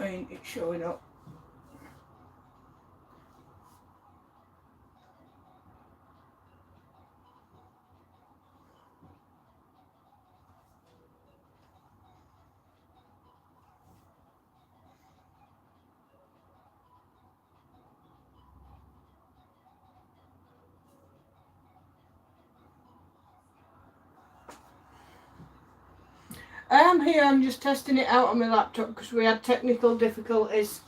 ain't it showing up? I am here, I'm just testing it out on my laptop because we had technical difficulties.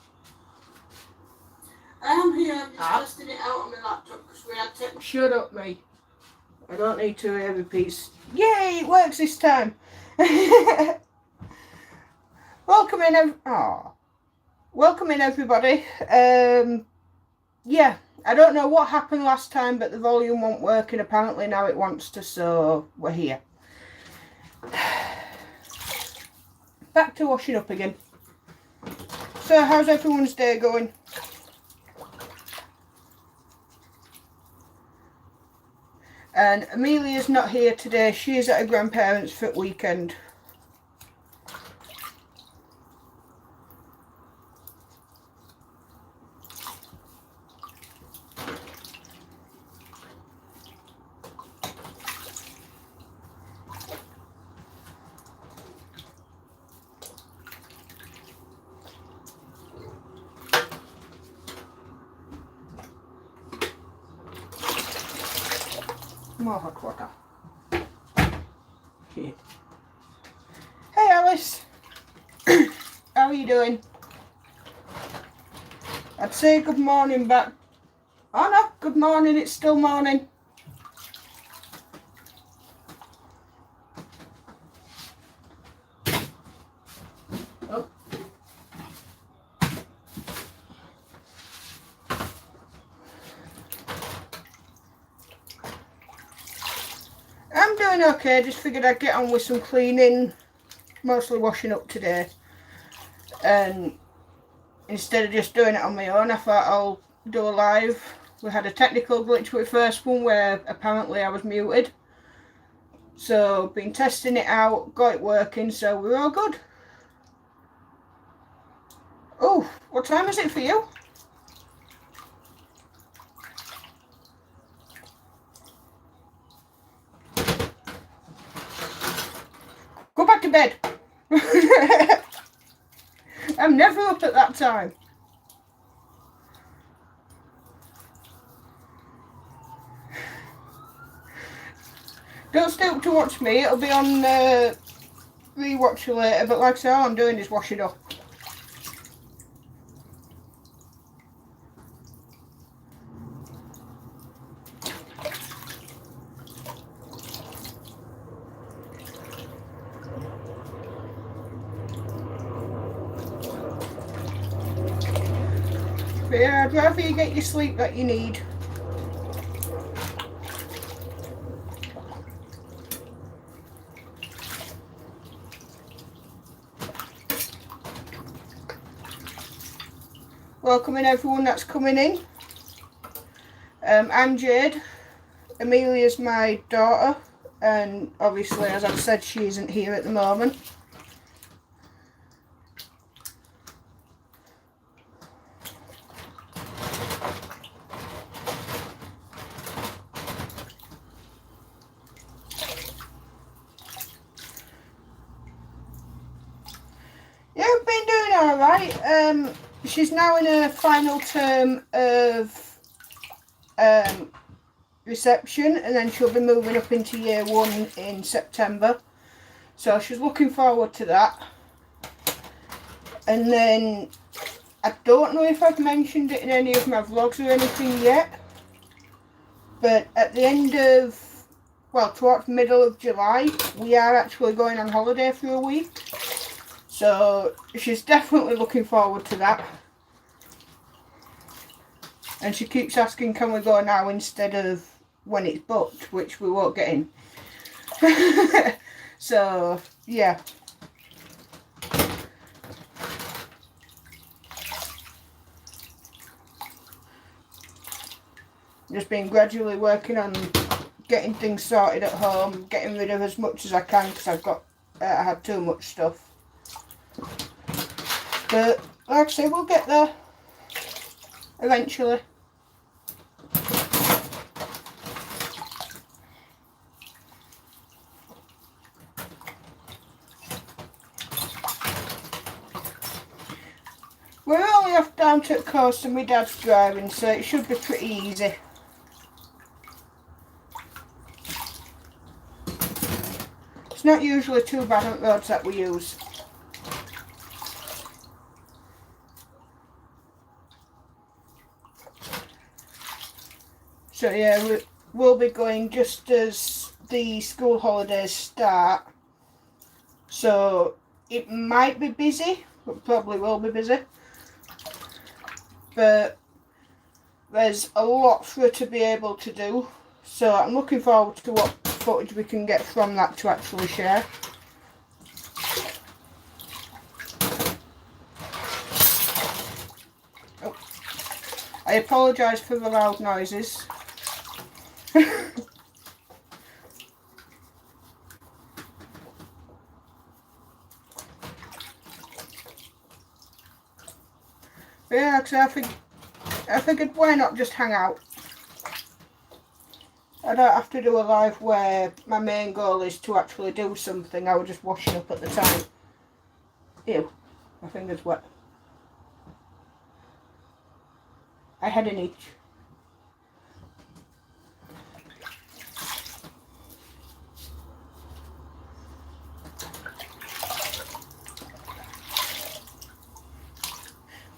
I am here, I'm just testing it out on my laptop because we had technical... Shut up, me. I don't need to hear repeats. Yay, it works this time. Welcome in, everybody. Yeah, I don't know what happened last time, but the volume won't work, and apparently now it wants to, so we're here. Back to washing up again. So, how's everyone's day going? And Amelia's not here today. She is at her grandparents' for the weekend. More hot water. Hey Alice, how are you doing? I'd say good morning back. Oh no, good morning, it's still morning. Oh. I'm doing okay, just figured I'd get on with some cleaning, mostly washing up today. And instead of just doing it on my own, I thought I'll do a live. We had a technical glitch with the first one where apparently I was muted. So, been testing it out, got it working, so we're all good. Oh, what time is it for you? Go back to bed. I'm never up at that time. Don't stay up to watch me. It'll be on rewatch later. But like I say, all I'm doing is washing up. But yeah, I'd rather you get your sleep that you need. Welcoming everyone that's coming in. I'm Jade. Amelia's my daughter, and obviously, as I've said, she isn't here at the moment. Yeah, I've been doing alright. She's now in her final term of reception, and then she'll be moving up into year 1 in September. So she's looking forward to that. And then I don't know if I've mentioned it in any of my vlogs or anything yet, but at the end of, well, towards middle of July, we are actually going on holiday for a week. So she's definitely looking forward to that. And she keeps asking, can we go now instead of when it's booked, which we won't get in. So, yeah. Just been gradually working on getting things sorted at home, getting rid of as much as I can because I had too much stuff. But like I say, we'll get there eventually. We're only off down to the coast and my dad's driving, so it should be pretty easy. It's not usually too bad on roads that we use. So yeah, we'll be going just as the school holidays start. So it might be busy, but probably will be busy. But there's a lot for her to be able to do, so I'm looking forward to what footage we can get from that to actually share. Oh. I apologise for the loud noises. Yeah, because I figured why not just hang out. I don't have to do a live where my main goal is to actually do something. I was just washing up at the time. Ew, my finger's wet. I had an itch.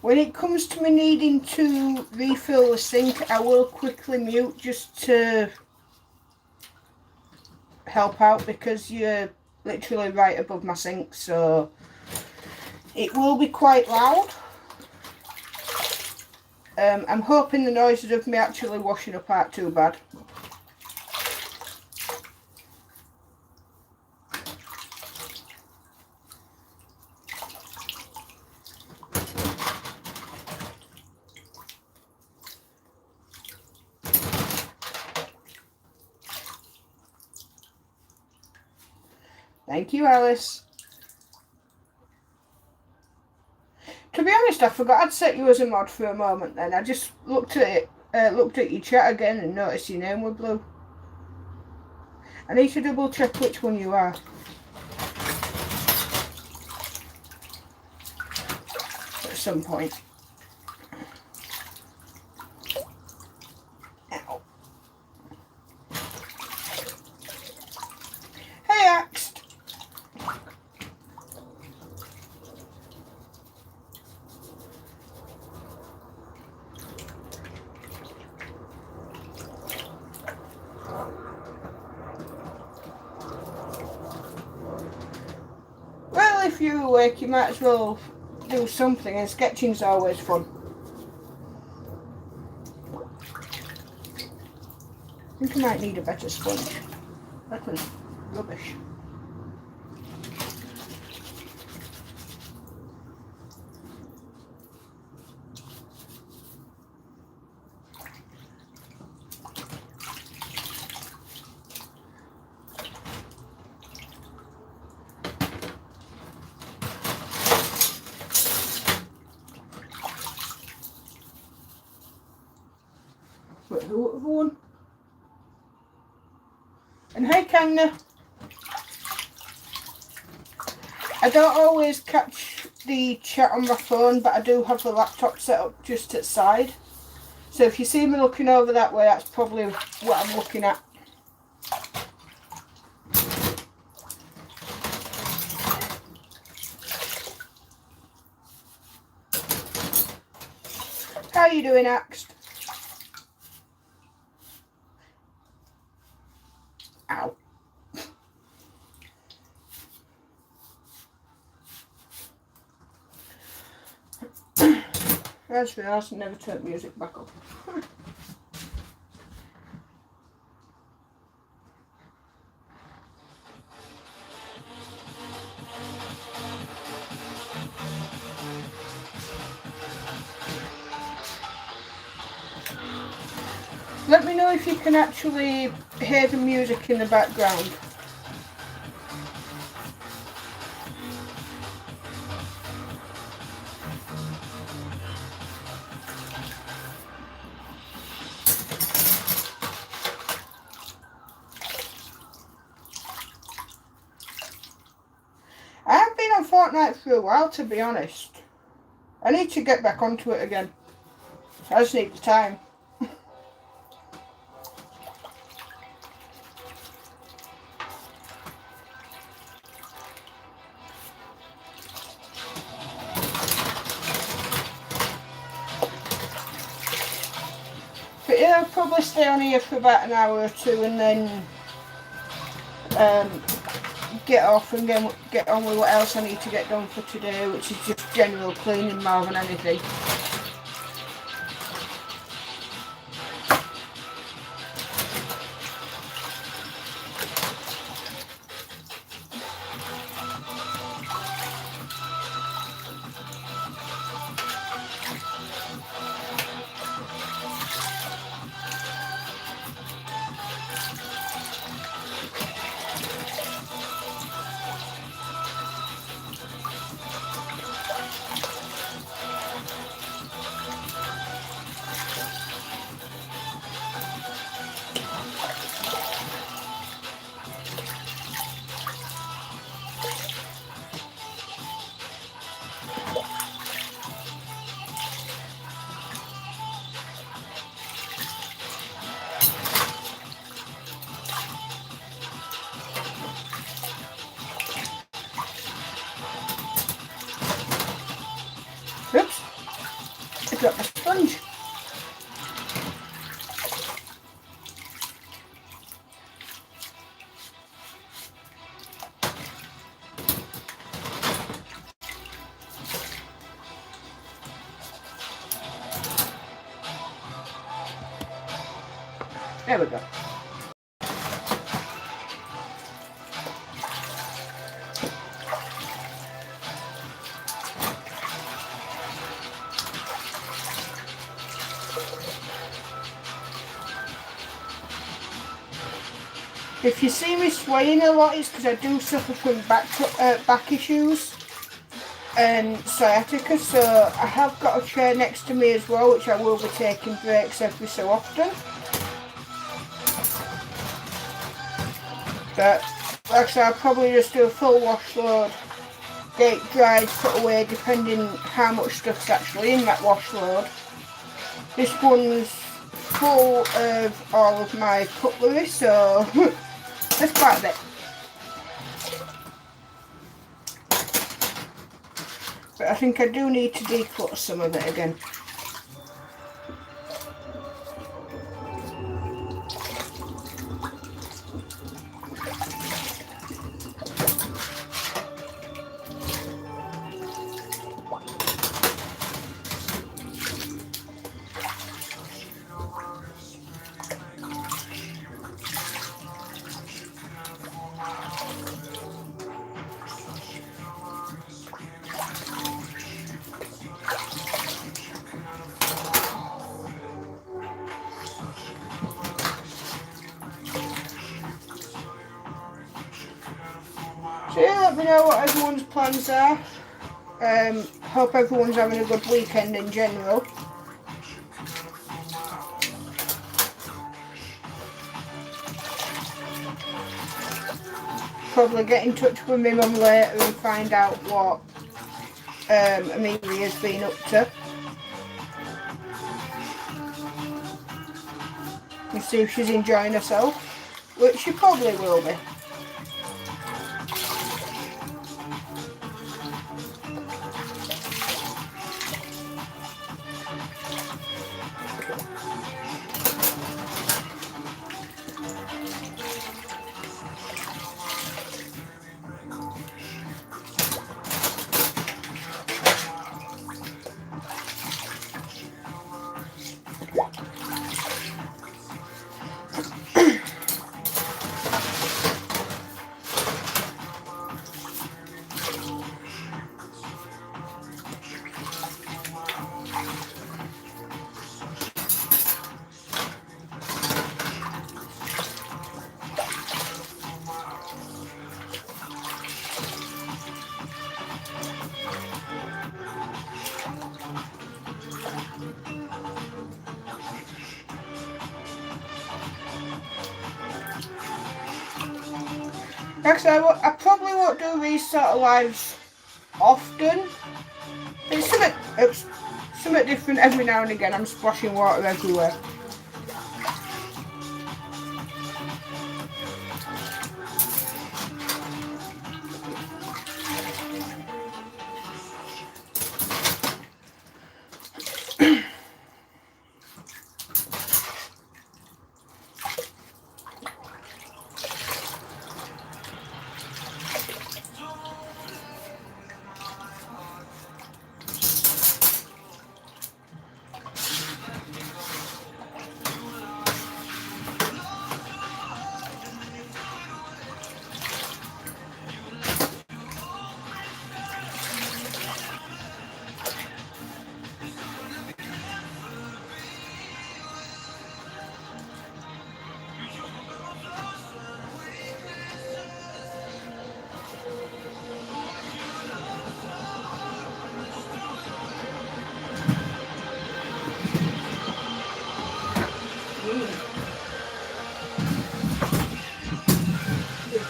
When it comes to me needing to refill the sink, I will quickly mute just to help out, because you're literally right above my sink, so it will be quite loud. I'm hoping the noises of me actually washing up aren't too bad. Thank you, Alice. To be honest, I forgot I'd set you as a mod for a moment then. I just looked at it, looked at your chat again and noticed your name was blue. I need to double check which one you are. At some point. Ow. Hey, Axed. Well, if you're awake, you might as well do something, and sketching's always fun. I think I might need a better sponge. That was rubbish. Wait, who won? And hey, Kangna. I don't always catch the chat on my phone, but I do have the laptop set up just at the side. So if you see me looking over that way, that's probably what I'm looking at. How are you doing, Axed? Ow. I just realised I never turned music back up. Let me know if you can actually hear the music in the background. Fortnite for a while, to be honest. I need to get back onto it again. I just need the time. But yeah, I'll probably stay on here for about an hour or two and then get off and get on with what else I need to get done for today, which is just general cleaning more than anything. Oops, I dropped the sponge. There we go. If you see me swaying a lot, it's because I do suffer from back issues and sciatica, so I have got a chair next to me as well, which I will be taking breaks every so often. But like I said, I'll probably just do a full wash load, get it dried, put away, depending how much stuff's actually in that wash load. This one's full of all of my cutlery, so that's quite a bit. But I think I do need to declutter some of it again. So yeah, let me know what everyone's plans are. Hope everyone's having a good weekend in general. Probably get in touch with my mum later and find out what Amelia's been up to. And see if she's enjoying herself, which she probably will be. Like I said, I probably won't do these sort of lives often. It's something different every now and again. I'm splashing water everywhere.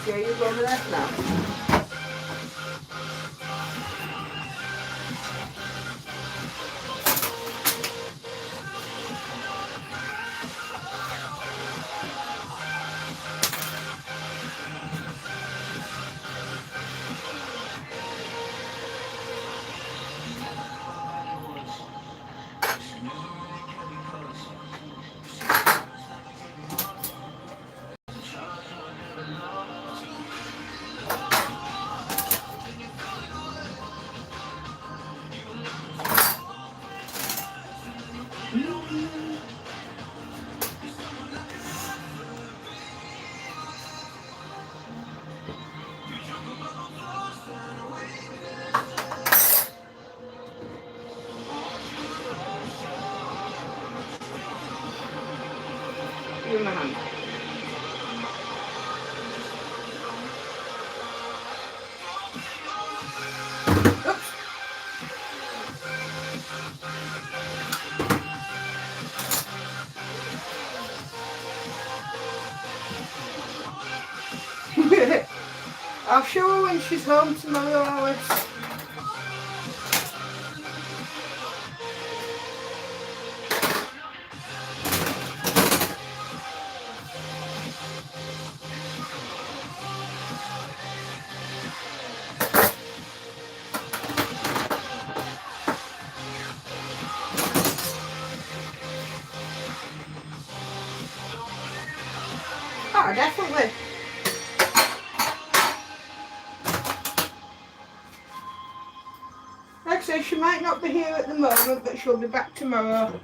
Okay, you go to that now. Give me my hand. I'll show her when she's home tomorrow, Alice. Oh, definitely. Like I say, she might not be here at the moment, but she'll be back tomorrow.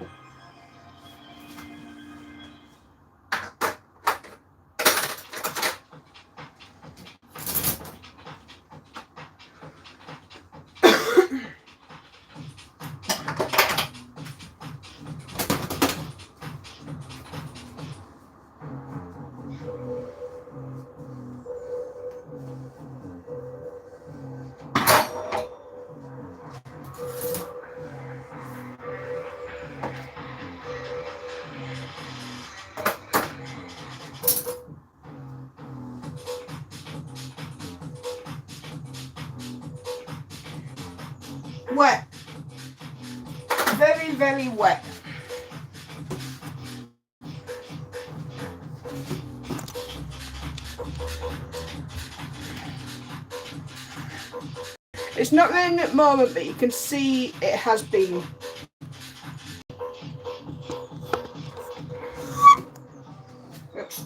Wet. Very, very wet. It's not raining at the moment, but you can see it has been. Oops.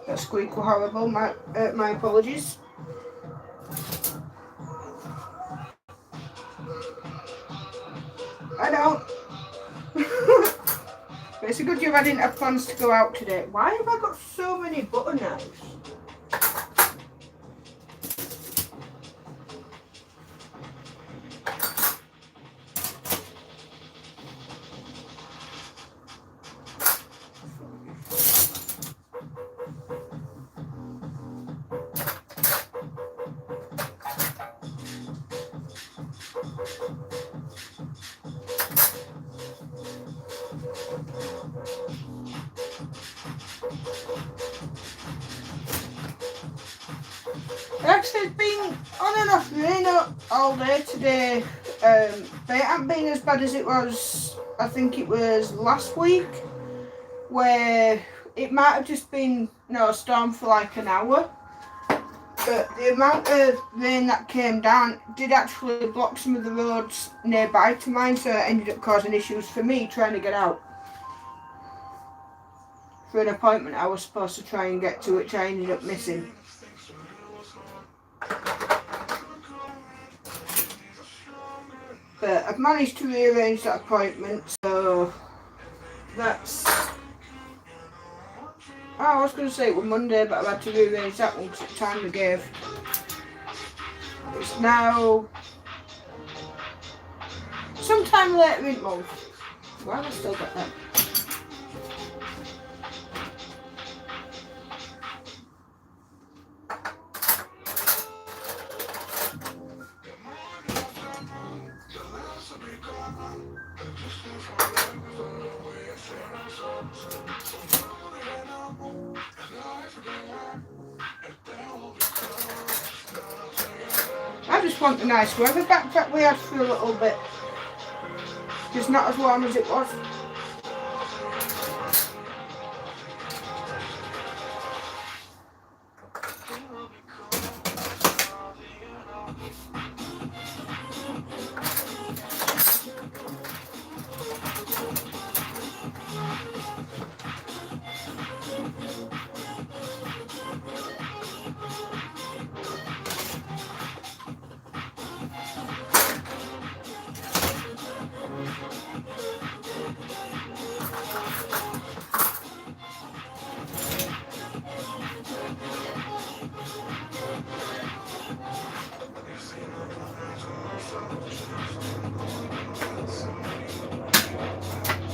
That squeak was horrible. My apologies. I don't. But it's a good job I didn't have plans to go out today. Why have I got so many butter knives? hot all day today, but it hasn't been as bad as it was, I think it was last week, where it might have just been a storm for like an hour. But the amount of rain that came down did actually block some of the roads nearby to mine, so it ended up causing issues for me trying to get out for an appointment I was supposed to try and get to, which I ended up missing. But I've managed to rearrange that appointment, so that's... Oh, I was going to say it was Monday, but I've had to rearrange that one because of the time they gave. It's now sometime later in the month. Why have I still got that? I just want the nice weather back that we had for a little bit. Just not as warm as it was.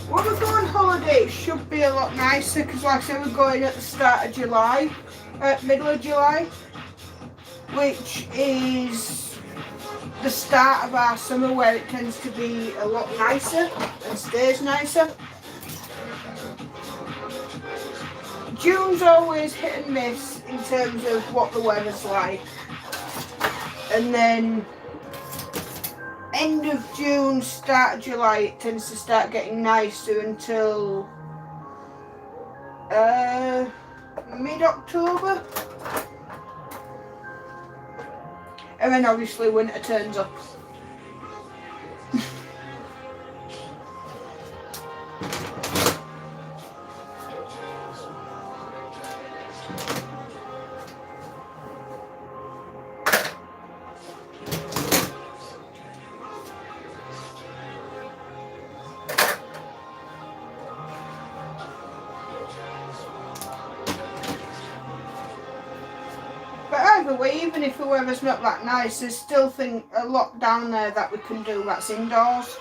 When we go on holiday, it should be a lot nicer because, like I said, we're going at the start of July, middle of July, which is the start of our summer where it tends to be a lot nicer and stays nicer. June's always hit and miss in terms of what the weather's like, and then end of June, start of July, it tends to start getting nicer until mid-October, and then obviously winter turns up. Either way, even if the weather's not that nice, there's still a lot down there that we can do that's indoors.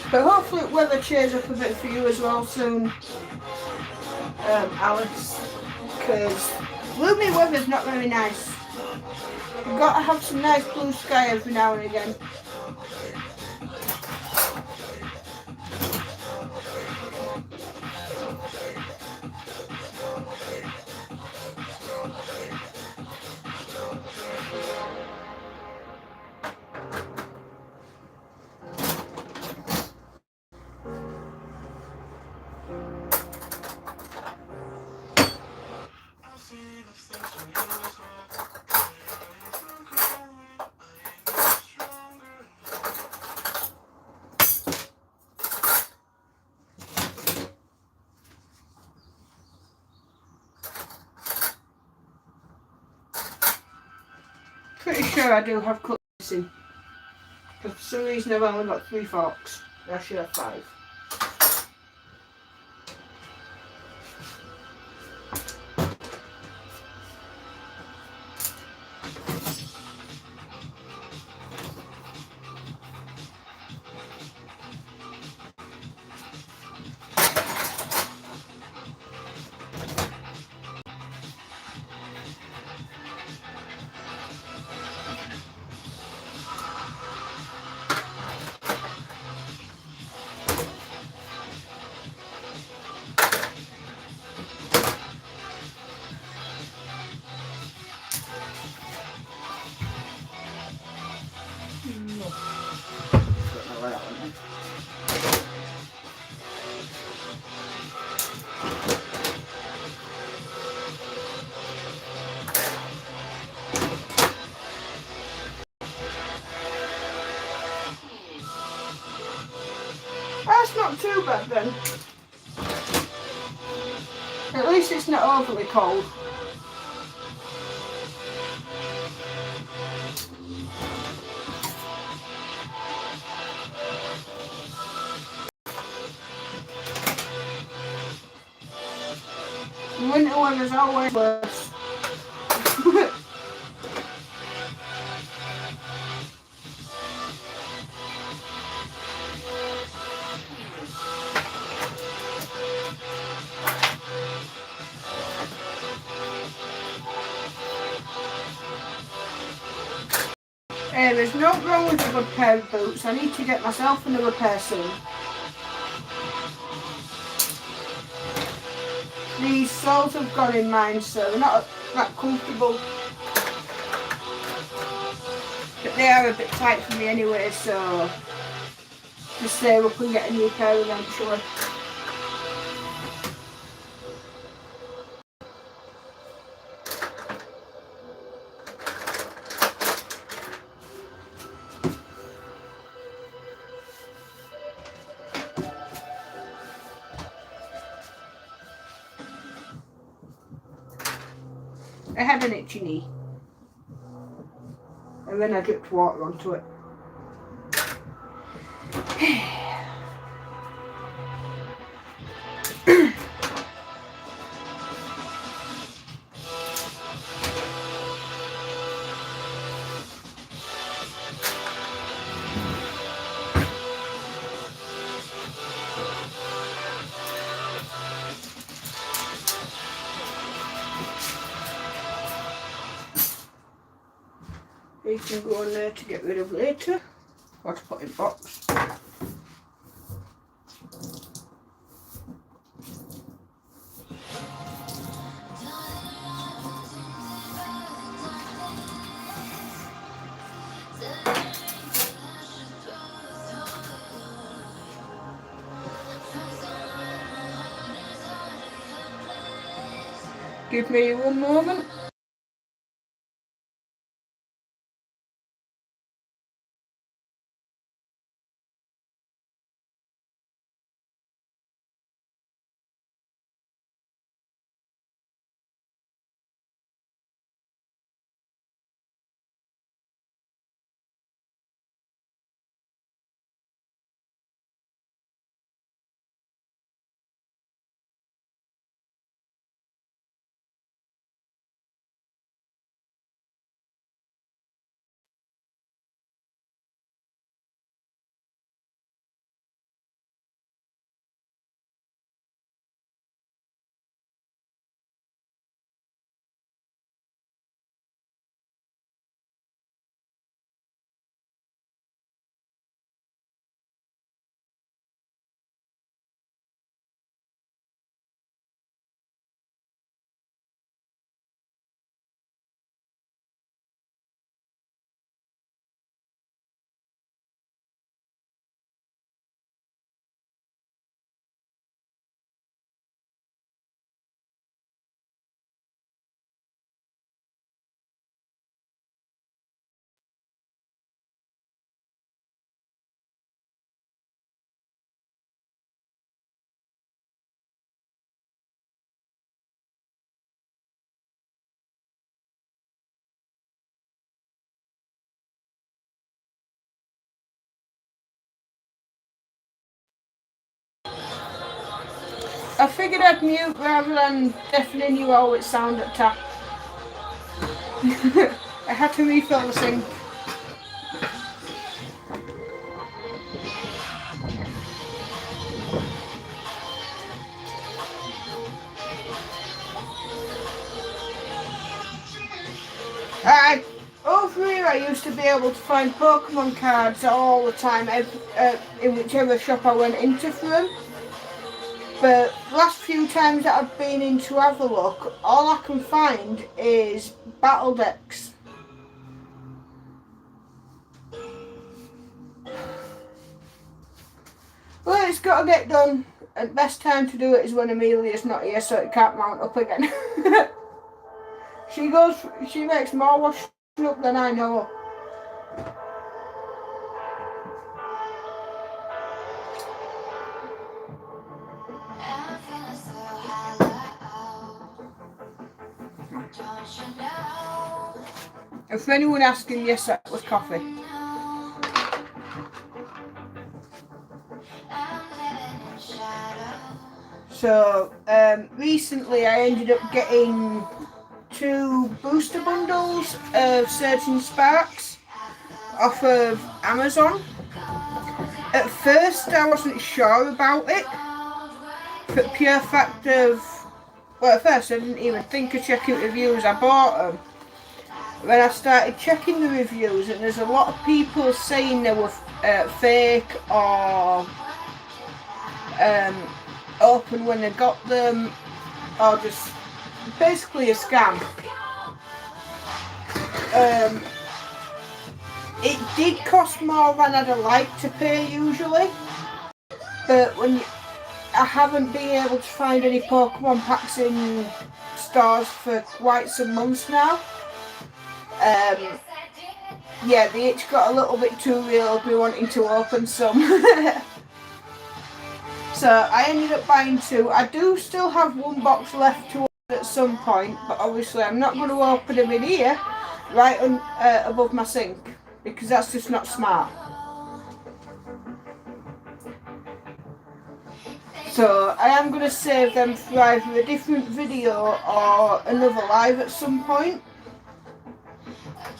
But hopefully the weather cheers up a bit for you as well soon, Alice, because gloomy weather's not very nice. You've got to have some nice blue sky every now and again. Pretty sure I do have cuts missing. Because for some reason I've only got 3 forks. I should have 5. That's not too bad then. At least it's not overly cold. The winter one is always worse. There's no wrong with a good pair of boots. I need to get myself another pair soon. These soles have gone in mine, so they're not that comfortable. But they are a bit tight for me anyway, so just save up and get a new pair eventually. I had an itchy knee, and then I dripped water onto it. You can go in there to get rid of later, or to put in box. Give me one moment. I figured I'd mute rather than deafening you all with sound at tap. I had to refill the sink. Over here I used to be able to find Pokemon cards all the time in whichever shop I went into for them. But last few times that I've been in to have a look, all I can find is battle decks. Well, it's got to get done. And the best time to do it is when Amelia's not here, so it can't mount up again. She makes more washing up than I know. And for anyone asking, yes, that was coffee. So, recently I ended up getting 2 booster bundles of Surging Sparks off of Amazon. At first I wasn't sure about it, for the pure fact of, well, at first I didn't even think of checking reviews. I bought them. When I started checking the reviews, and there's a lot of people saying they were fake or open when they got them, or just basically a scam. It did cost more than I'd like to pay usually, but I haven't been able to find any Pokemon packs in stores for quite some months now. Yeah, the itch got a little bit too real of me wanting to open some. So I ended up buying 2. I do still have 1 box left to open at some point, but obviously I'm not going to open them in here, right above my sink, because that's just not smart. So I am going to save them for either a different video or another live at some point.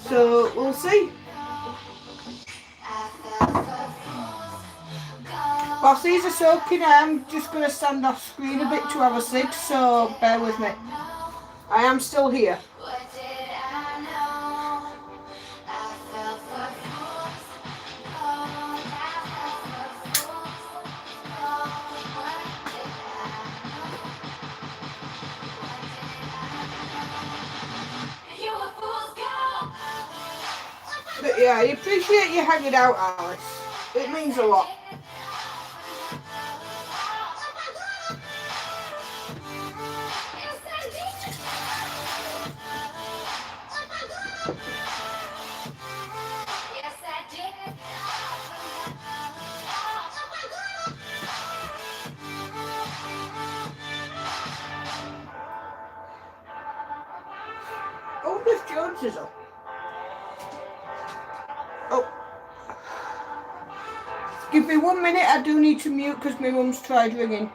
So we'll see. Whilst these are soaking, I am just going to stand off screen a bit to have a cig, so bear with me. I am still here. But yeah, I appreciate you hanging out, Alice. It means a lot. Oh, Miss Jones is up. Oh. Give me 1 minute, I do need to mute because my mum's tried ringing.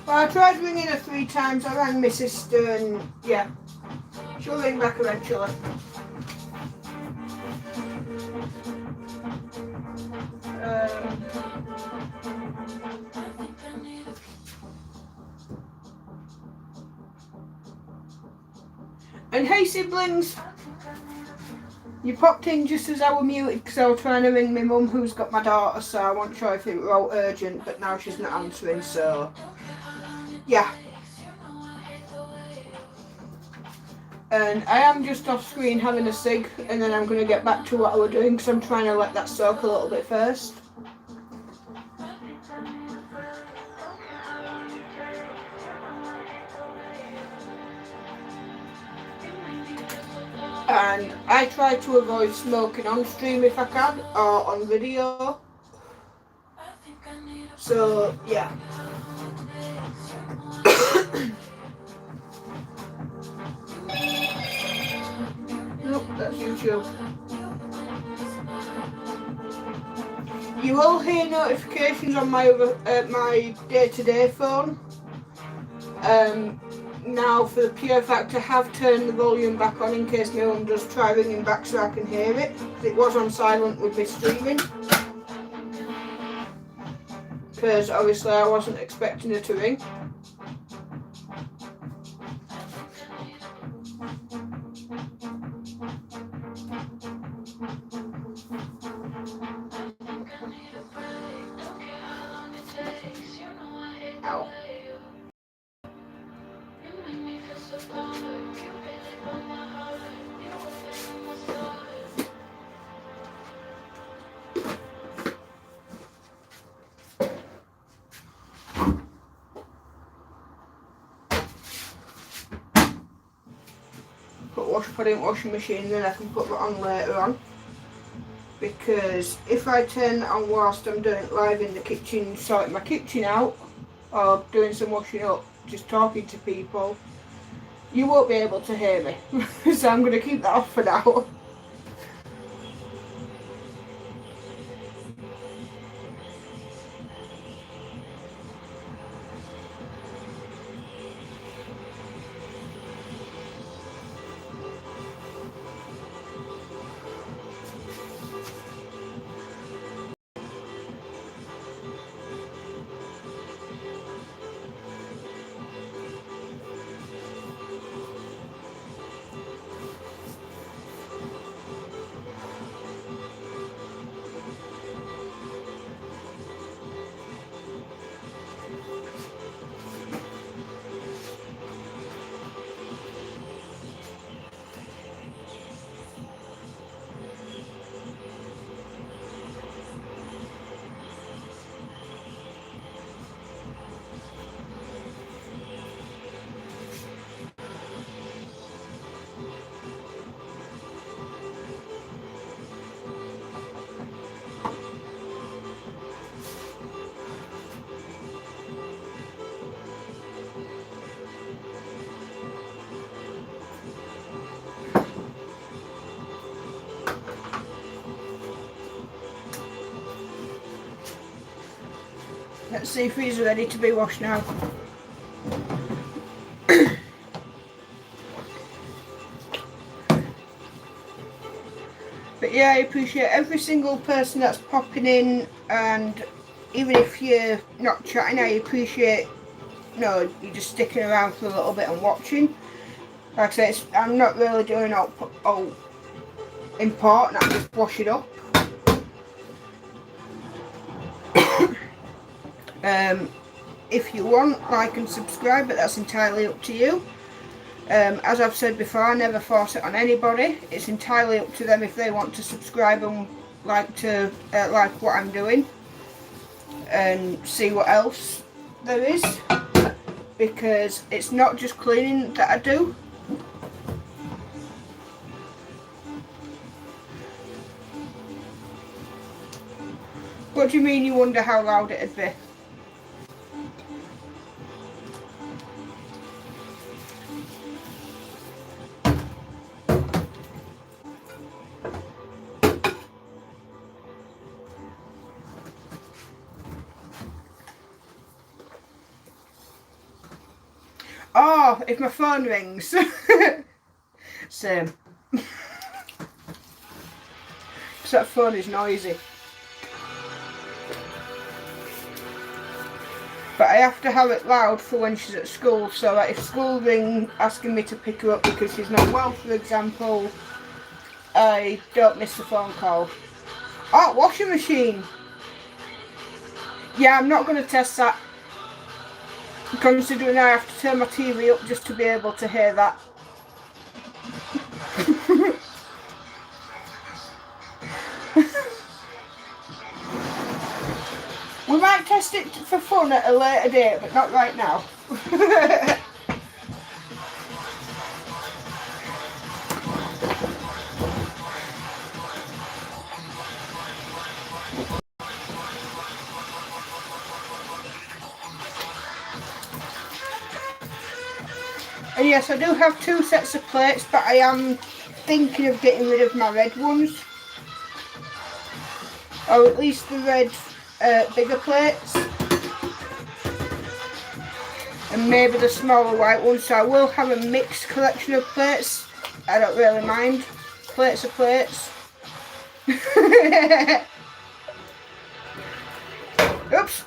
Well, I tried ringing her 3 times. I rang my sister and yeah, she'll ring back eventually. And hey siblings, you popped in just as I was muted because I was trying to ring my mum who's got my daughter, so I wasn't sure if it were all urgent, but now she's not answering, so yeah. And I am just off screen having a cig, and then I'm going to get back to what I was doing because I'm trying to let that soak a little bit first. And I try to avoid smoking on stream if I can, or on video. So yeah. Nope, that's YouTube. You will hear notifications on my my day-to-day phone. Now, for the pure fact, I have turned the volume back on in case my mum does try ringing back so I can hear it. It was on silent with me streaming. Because obviously I wasn't expecting her to ring. Ow. Put it in washing machine, then I can put that on later on. Because if I turn it on whilst I'm doing it live in the kitchen, sorting my kitchen out, or doing some washing up, just talking to people, you won't be able to hear me. So I'm going to keep that off for now. Let's see if he's ready to be washed now. But yeah, I appreciate every single person that's popping in, and even if you're not chatting, I appreciate, you know, you just sticking around for a little bit and watching. Like I say, I'm not really doing all important, I'm just washing up. If you want, like and subscribe, but that's entirely up to you. As I've said before, I never force it on anybody. It's entirely up to them if they want to subscribe and like what I'm doing and see what else there is, because it's not just cleaning that I do. What do you mean you wonder how loud it'd be? Oh, if my phone rings. Same. Because that phone is noisy. But I have to have it loud for when she's at school, so that if school ring asking me to pick her up because she's not well, for example, I don't miss the phone call. Oh, washing machine. Yeah, I'm not going to test that, considering I have to turn my TV up just to be able to hear that. We might test it for fun at a later date, but not right now. And yes, I do have 2 sets of plates, but I am thinking of getting rid of my red ones. Or at least the red bigger plates. And maybe the smaller white ones, so I will have a mixed collection of plates. I don't really mind. Plates are plates. Oops.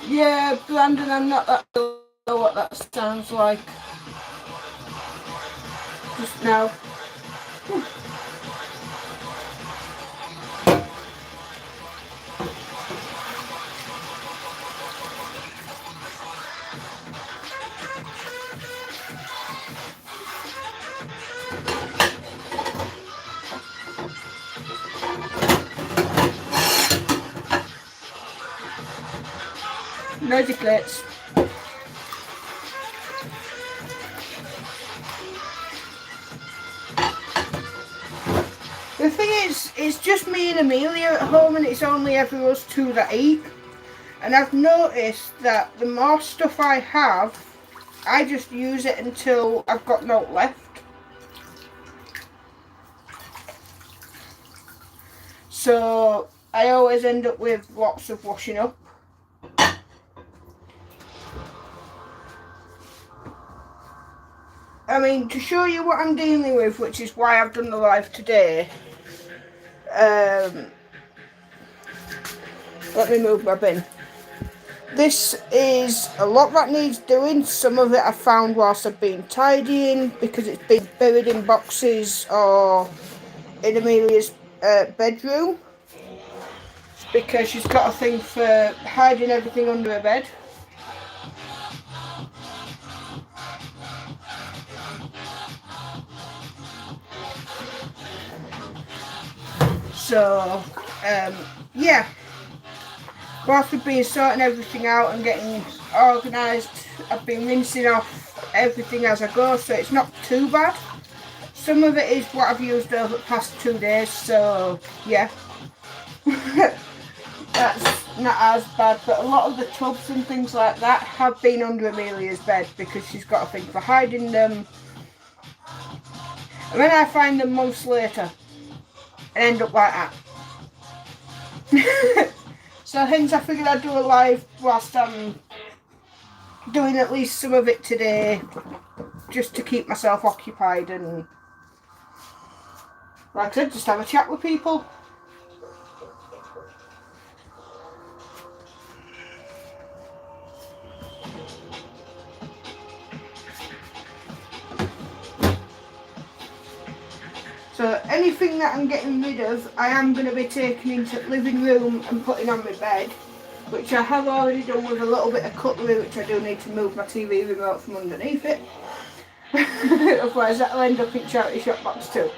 Yeah, Brandon, I'm not that sure what that sounds like just now. Whew. Noisy plates. The thing is, it's just me and Amelia at home, and it's only ever us 2 that eat. And I've noticed that the more stuff I have, I just use it until I've got no left. So I always end up with lots of washing up. I mean, to show you what I'm dealing with, which is why I've done the live today, let me move my bin. This is a lot that needs doing. Some of it I found whilst I've been tidying because it's been buried in boxes or in Amelia's bedroom, because she's got a thing for hiding everything under her bed. So, yeah, whilst we've been sorting everything out and getting organised, I've been rinsing off everything as I go, so it's not too bad. Some of it is what I've used over the past 2 days, so yeah. That's not as bad, but a lot of the tubs and things like that have been under Amelia's bed because she's got a thing for hiding them. And then I find them months later and end up like that. So hence I figured I'd do a live whilst I'm doing at least some of it today, just to keep myself occupied and, like I said, just have a chat with people. So anything that I'm getting rid of, I am going to be taking into the living room and putting on my bed, which I have already done with a little bit of cutlery, which I do need to move my TV remote from underneath it. Otherwise that'll end up in charity shop box too.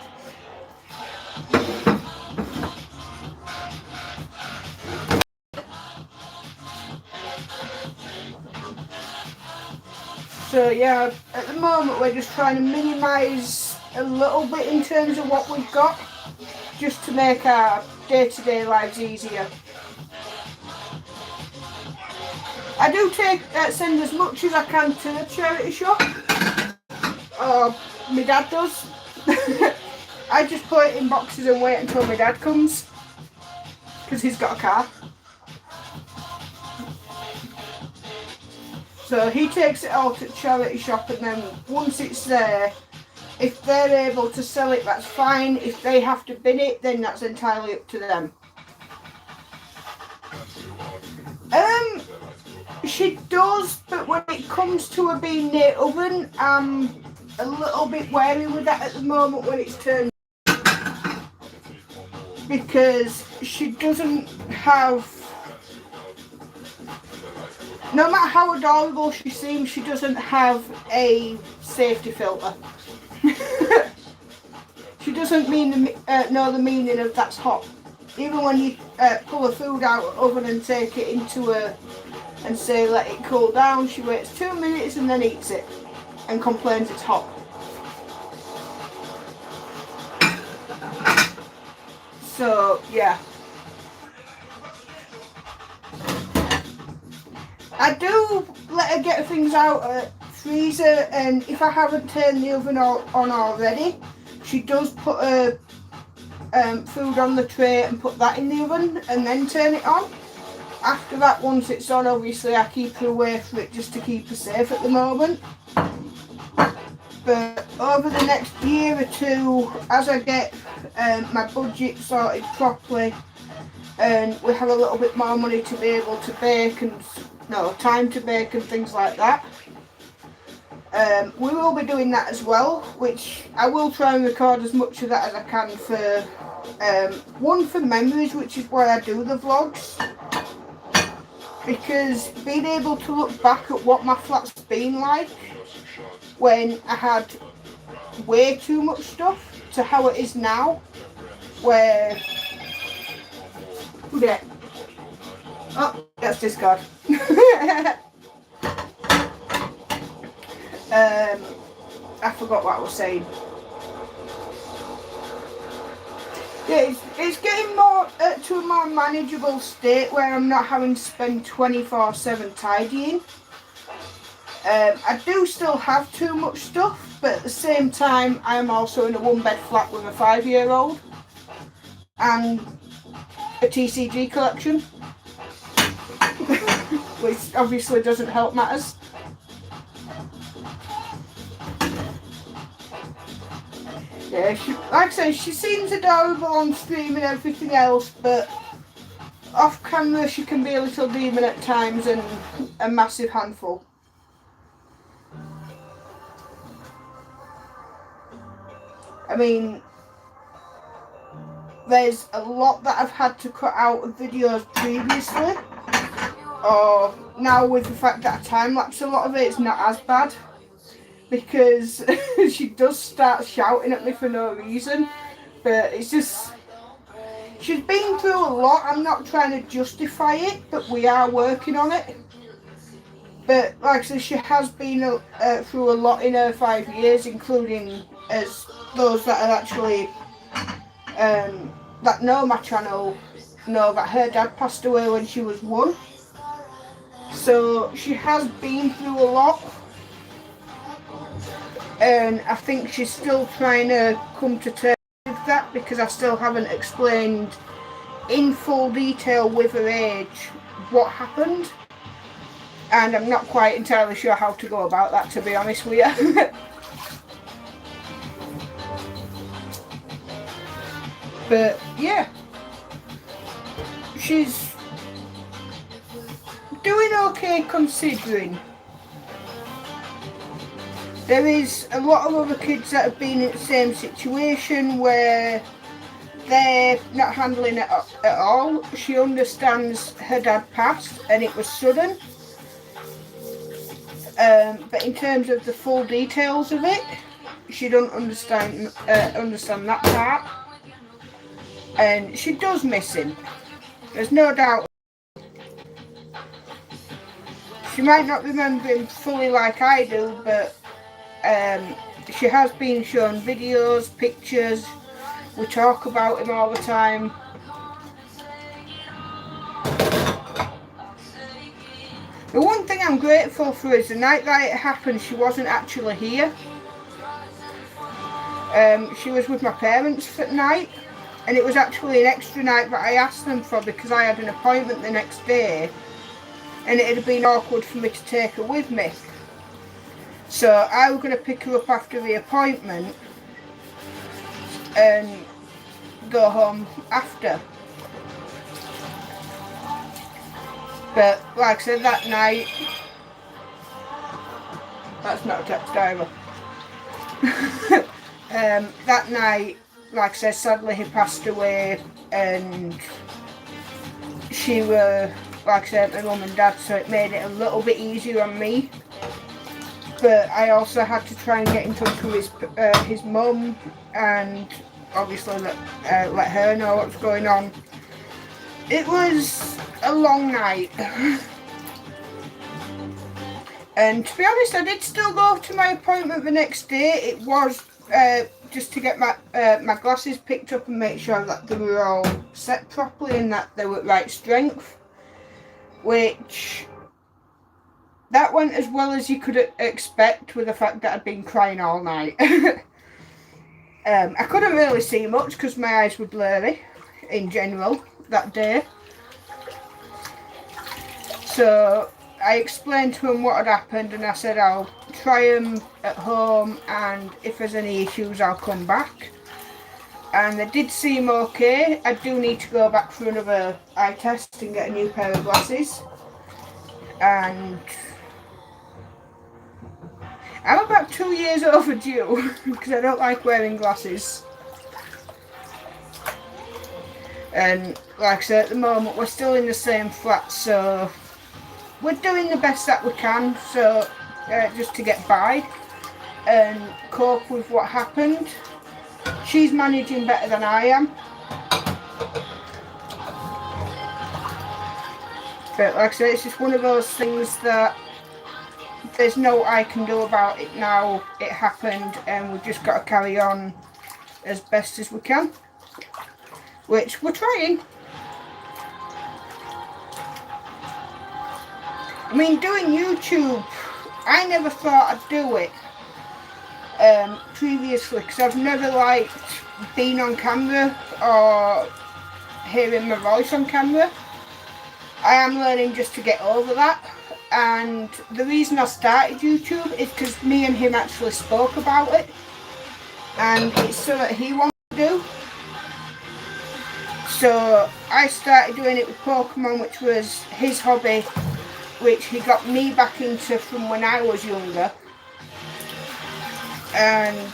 So yeah, at the moment we're just trying to minimise a little bit in terms of what we've got, just to make our day-to-day lives easier. I do send as much as I can to the charity shop, or my dad does. I just put it in boxes and wait until my dad comes, because he's got a car. So he takes it all to the charity shop, and then once it's there, if they're able to sell it, that's fine. If they have to bin it, then that's entirely up to them. She does, but when it comes to her being near oven, I'm a little bit wary with that at the moment when it's turned, because she doesn't have, no matter how adorable she seems, she doesn't have a safety filter. She doesn't know the meaning of that's hot. Even when you pull the food out of the oven and take it into her and say let it cool down, she waits 2 minutes and then eats it and complains it's hot. So yeah, I do let her get things out of the freezer, and if I haven't turned the oven on already, she does put her food on the tray and put that in the oven and then turn it on. After that, once it's on, obviously I keep her away from it just to keep her safe at the moment. But over the next year or two, as I get my budget sorted properly and we have a little bit more money to be able to bake and time to bake and things like that, we will be doing that as well, which I will try and record as much of that as I can for one, for memories, which is why I do the vlogs, because being able to look back at what my flat's been like when I had way too much stuff to how it is now, where oh, that's discard. I forgot what I was saying. Yeah, it's getting more to a more manageable state where I'm not having to spend 24/7 tidying. I do still have too much stuff, but at the same time I am also in a one-bed flat with a 5-year-old and a TCG collection, which obviously doesn't help matters. Yeah, like I say, she seems adorable on stream and everything else, but off camera she can be a little demon at times and a massive handful. I mean, there's a lot that I've had to cut out of videos previously, or now with the fact that I time-lapse a lot of it, it's not as bad, because she does start shouting at me for no reason, but it's just, she's been through a lot. I'm not trying to justify it, but we are working on it. But like I said, she has been through a lot in her 5 years, including as those that are actually that know my channel know that her dad passed away when she was 1. So she has been through a lot, and I think she's still trying to come to terms with that, because I still haven't explained in full detail with her age what happened, and I'm not quite entirely sure how to go about that, to be honest with you. But yeah, she's doing okay considering. There is a lot of other kids that have been in the same situation where they're not handling it at all. She understands her dad passed and it was sudden, but in terms of the full details of it, she don't understand that part, and she does miss him. There's no doubt. she might not remember him fully like I do, but she has been shown videos, pictures. We talk about him all the time. The one thing I'm grateful for is the night that it happened, she wasn't actually here. She was with my parents for the night, and it was actually an extra night that I asked them for because I had an appointment the next day, and it had been awkward for me to take her with me. So I was going to pick her up after the appointment and go home after. But like I said, that night, that's not a text either. That night, like I said, sadly he passed away, and she were, like I said, my mum and dad, so it made it a little bit easier on me. But I also had to try and get in touch with his mum, and obviously let her know what's going on. It was a long night. And to be honest, I did still go to my appointment the next day. It was just to get my glasses picked up and make sure that they were all set properly and that they were right strength. Which, that went as well as you could expect with the fact that I'd been crying all night. I couldn't really see much because my eyes were blurry in general that day. So I explained to him what had happened, and I said I'll try them at home, and if there's any issues I'll come back. And they did seem okay. I do need to go back for another eye test and get a new pair of glasses. And I'm about 2 years overdue because I don't like wearing glasses. And like I said, at the moment we're still in the same flat, so we're doing the best that we can, so just to get by and cope with what happened. She's managing better than I am. But like I said, it's just one of those things that there's no I can do about it now. It happened, and we've just got to carry on as best as we can, which we're trying. I mean, doing YouTube, I never thought I'd do it previously, because I've never liked being on camera or hearing my voice on camera. I am learning just to get over that, and the reason I started YouTube is because me and him actually spoke about it, and it's something that he wanted to do. So I started doing it with Pokemon, which was his hobby, which he got me back into from when I was younger, and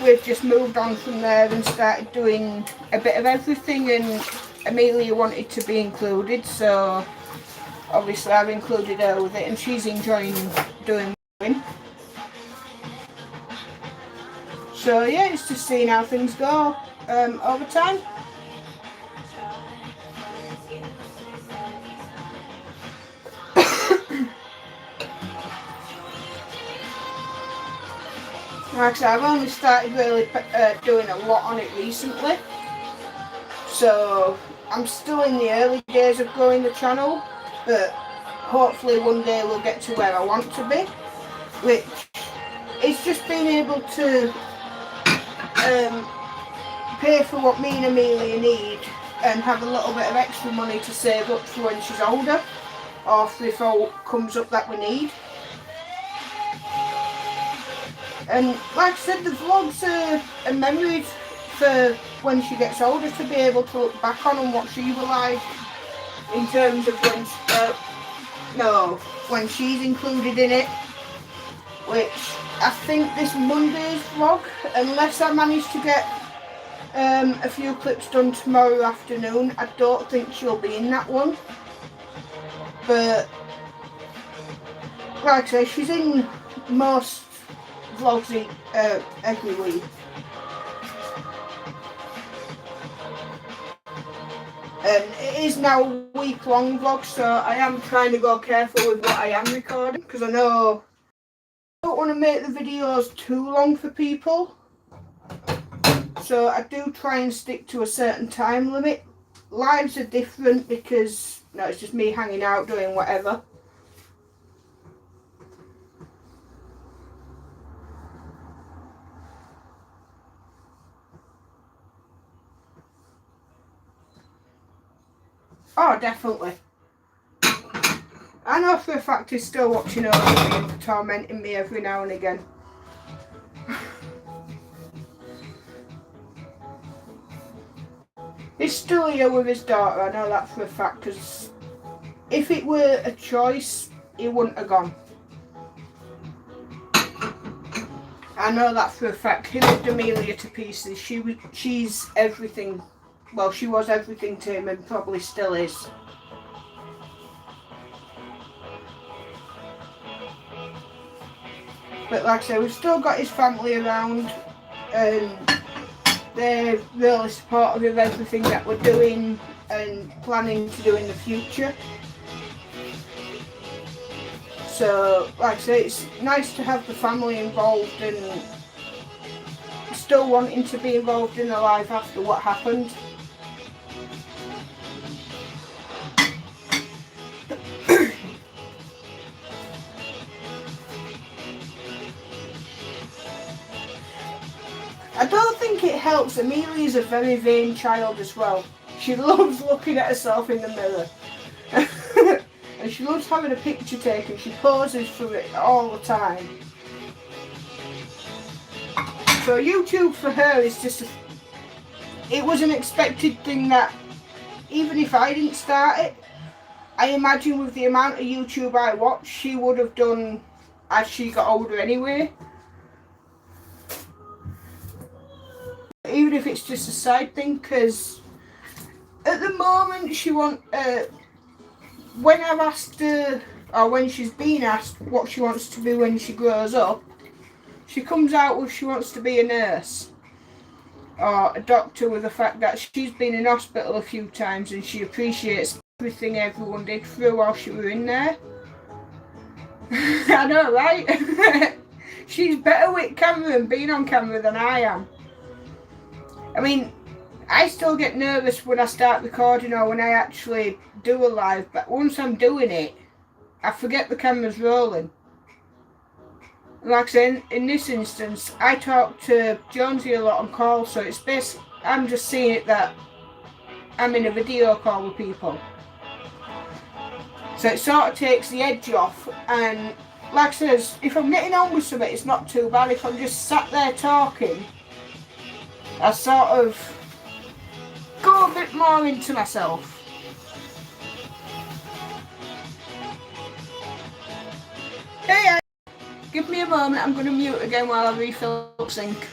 we've just moved on from there and started doing a bit of everything, and Amelia wanted to be included, so obviously I've included her with it, and she's enjoying doing it. So yeah, it's just seeing how things go over time. Like I said, I've only started really doing a lot on it recently, so I'm still in the early days of growing the channel, but hopefully one day we'll get to where I want to be, which is just being able to pay for what me and Amelia need and have a little bit of extra money to save up for when she's older, or if all comes up that we need. And like I said, the vlogs are memories for when she gets older, to be able to look back on and what she was like in terms of when she's included in it, which I think this Monday's vlog, unless I manage to get a few clips done tomorrow afternoon, I don't think she'll be in that one. But like I say, she's in most vlogs every week. And it is now a week-long vlog, so I am trying to go careful with what I am recording, because I know I don't want to make the videos too long for people. So I do try and stick to a certain time limit. Lives are different because it's just me hanging out doing whatever. Oh, definitely. I know for a fact he's still watching over me and tormenting me every now and again. He's still here with his daughter, I know that for a fact, because if it were a choice, he wouldn't have gone. I know that for a fact. He loved Amelia to pieces. She's everything. Well, she was everything to him and probably still is. But like I say, we've still got his family around, and they're really supportive of everything that we're doing and planning to do in the future. So, like I say, it's nice to have the family involved and still wanting to be involved in their life after what happened. I don't think it helps. Amelia's a very vain child as well. She loves looking at herself in the mirror. And she loves having a picture taken. She poses for it all the time. So YouTube for her is just it was an expected thing that even if I didn't start it, I imagine with the amount of YouTube I watch, she would have done as she got older anyway. Even if it's just a side thing, because at the moment she when I've asked her, or when she's been asked what she wants to be when she grows up, she comes out with she wants to be a nurse or a doctor, with the fact that she's been in hospital a few times and she appreciates everything everyone did for her while she was in there. I know, right? She's better with camera and being on camera than I am. I mean, I still get nervous when I start recording or when I actually do a live, but once I'm doing it, I forget the camera's rolling. Like I say, in this instance, I talk to Jonesy a lot on call, so it's basically, I'm just seeing it that I'm in a video call with people. So it sort of takes the edge off, and like I says, if I'm getting on with something, it's not too bad. If I'm just sat there talking, I sort of go a bit more into myself. Hey, give me a moment, I'm going to mute again while I refill the sink.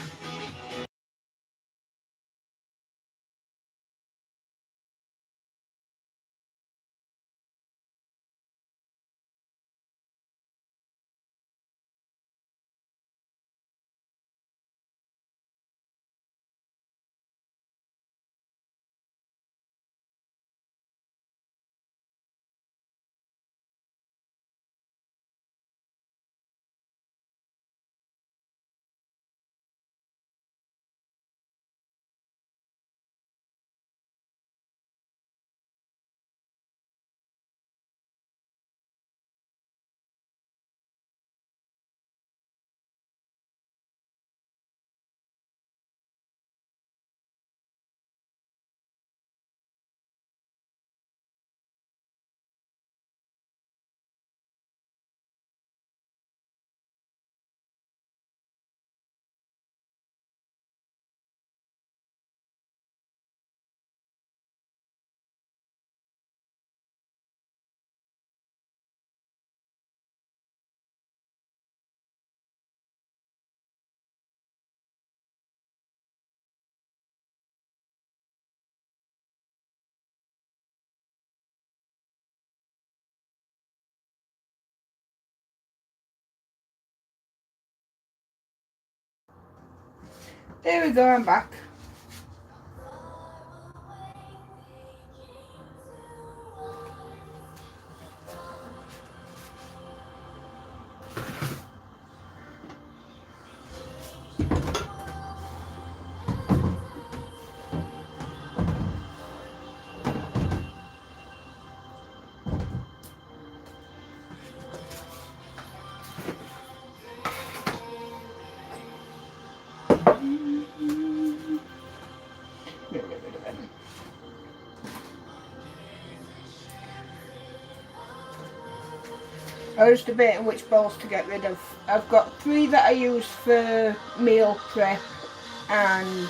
There we go, I'm back. Get rid of them. I was debating which bowls to get rid of. I've got 3 that I use for meal prep, and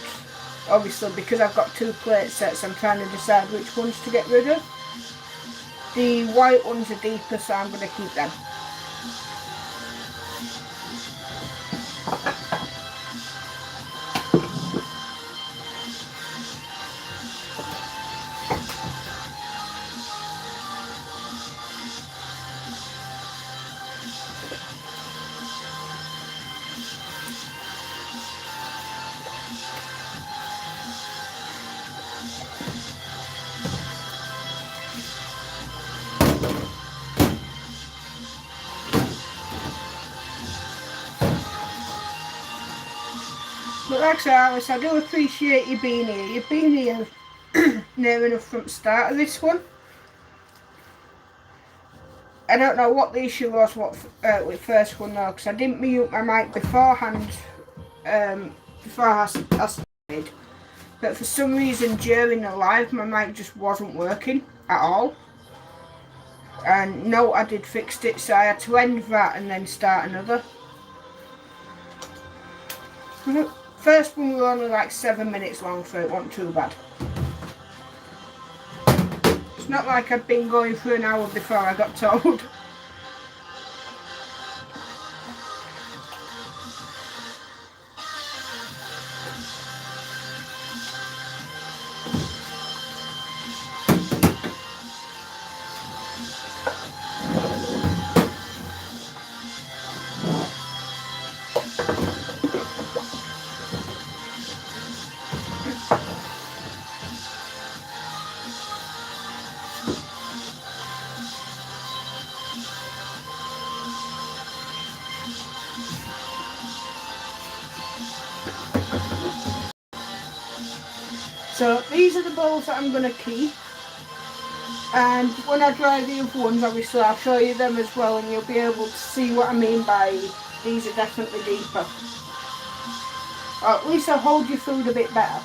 obviously because I've got 2 plate sets, I'm trying to decide which ones to get rid of. The white ones are deeper, so I'm going to keep them. But like I say, Alice, I do appreciate you being here. You've been here near enough from the start of this one. I don't know what the issue was with first one though, because I didn't mute my mic beforehand, before I started. But for some reason during the live, my mic just wasn't working at all. And no, I did fix it, so I had to end that and then start another. First one was only like 7 minutes long, so it wasn't too bad. It's not like I'd been going for an hour before I got told. So these are the bowls that I'm going to keep, and when I dry the other ones, obviously I'll show you them as well, and you'll be able to see what I mean by these are definitely deeper. Or at least I'll hold your food a bit better.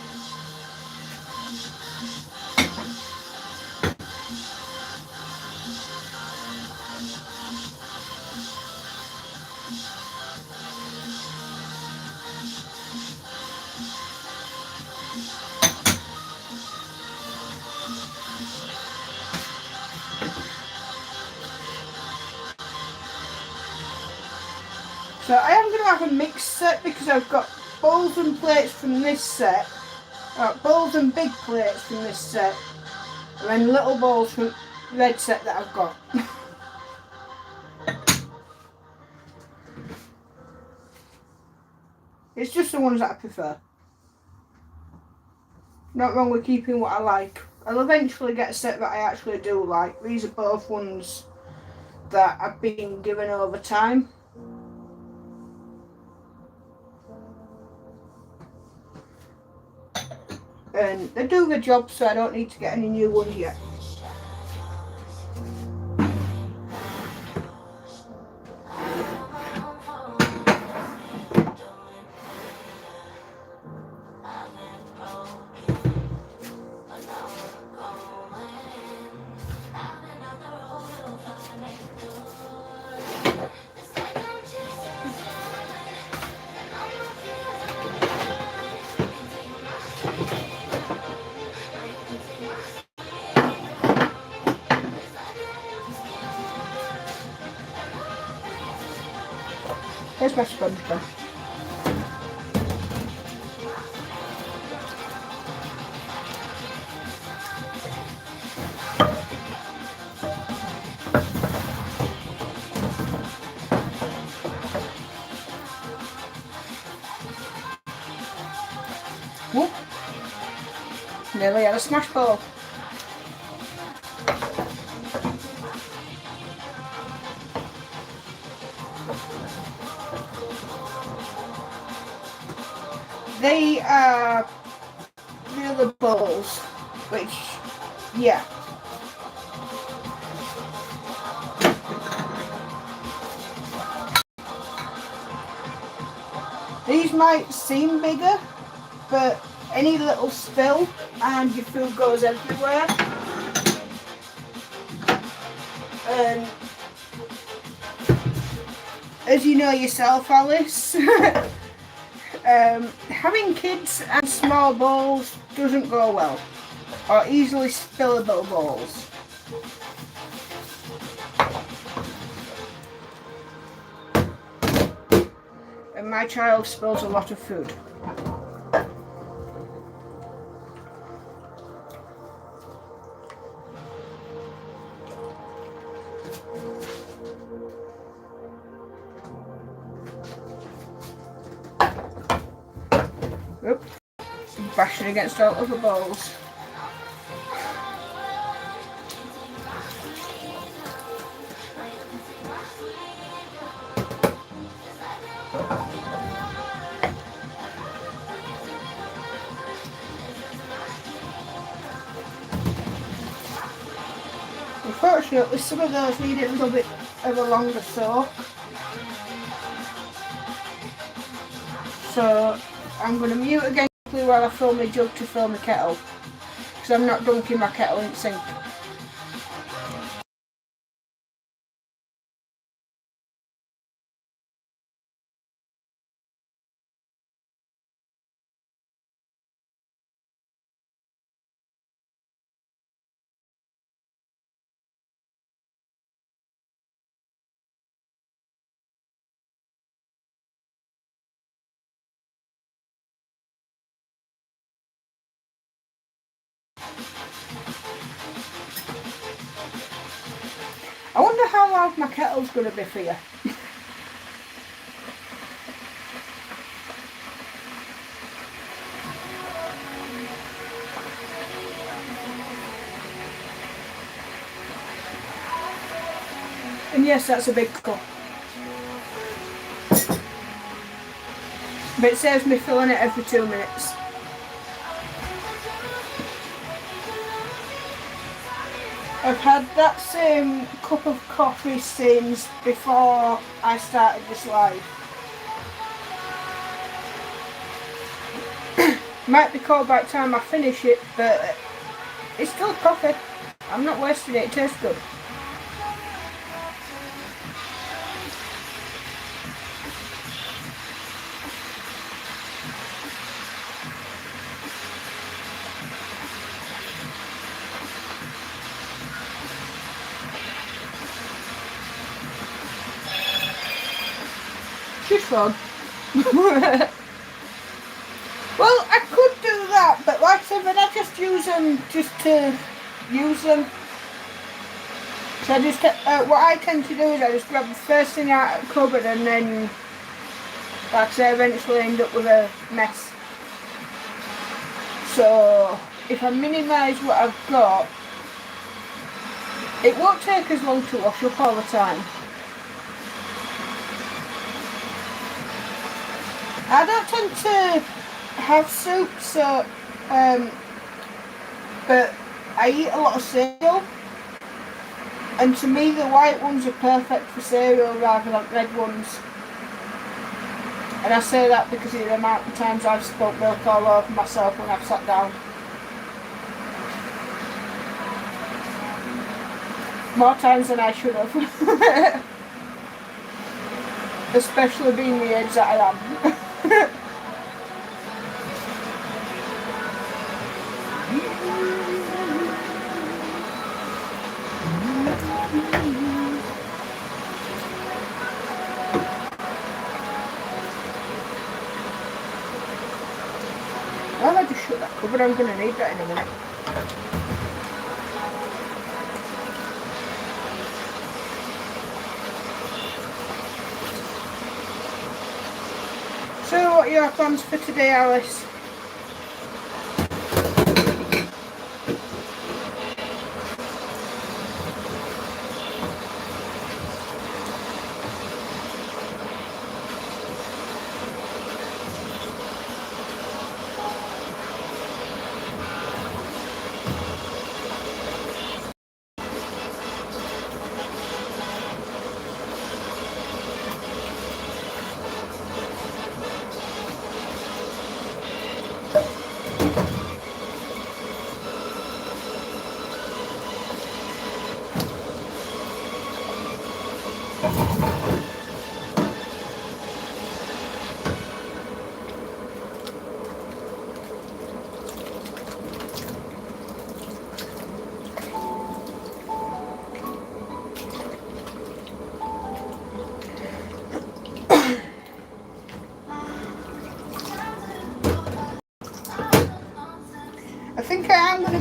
So I am going to have a mixed set because I've got bowls and plates from this set, bowls and big plates from this set, and then little bowls from the red set that I've got. It's just the ones that I prefer. Not wrong with keeping what I like. I'll eventually get a set that I actually do like. These are both ones that I've been given over time. And they do the job, so I don't need to get any new ones yet. Here's my sponge gun. Whoop. Nearly had a smash ball. They are the other bowls, which, yeah. These might seem bigger, but any little spill and your food goes everywhere. And as you know yourself, Alice, having kids and small bowls doesn't go well, or easily spillable bowls. And my child spills a lot of food. Oop. Bashing against all other bowls. Unfortunately, some of those need a little bit of a longer soak. So I'm going to mute again while I fill my jug to fill my kettle, because I'm not dunking my kettle in the sink. I wonder how loud my kettle's going to be for you. And yes, that's a big cup. But it saves me filling it every 2 minutes. I've had that same cup of coffee since before I started this live. Might be cold by the time I finish it, but it's still coffee. I'm not wasting it, it tastes good. She's fun. Well, I could do that, but like I said, when I just use them just to use them. So I just, what I tend to do is I just grab the first thing out of the cupboard and then, like I say, eventually end up with a mess. So if I minimise what I've got, it won't take as long to wash up all the time. I don't tend to have soup, so but I eat a lot of cereal, and to me the white ones are perfect for cereal rather than red ones. And I say that because of the amount of times I've spilt milk all over myself when I've sat down. More times than I should have. Especially being the age that I am. Well, I just shut that cupboard, I'm going to need that in a minute. So, what are your plans for today, Alice?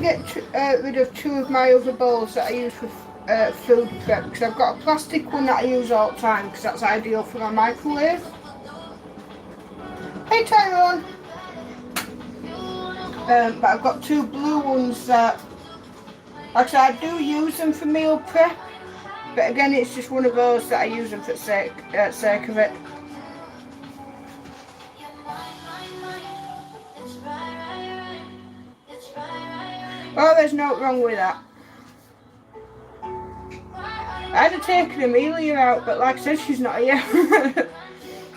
get rid of 2 of my other bowls that I use for food prep, because I've got a plastic one that I use all the time because that's ideal for my microwave. Hey Tyrone! But I've got 2 blue ones that, like I said, I do use them for meal prep, but again it's just one of those that I use them for the sake of it. Oh, there's nothing wrong with that. I'd have taken Amelia out, but like I said, she's not here.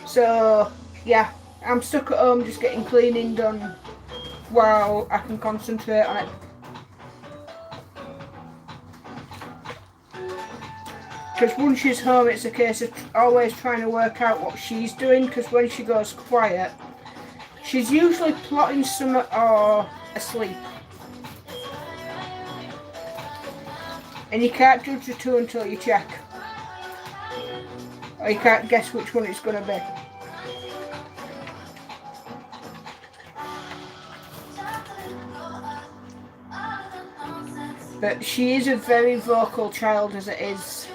So, yeah, I'm stuck at home just getting cleaning done while I can concentrate on it. Because once she's home, it's a case of always trying to work out what she's doing, because when she goes quiet, she's usually plotting something or asleep. And you can't judge the two until you check. Or you can't guess which one it's going to be. But she is a very vocal child as it is.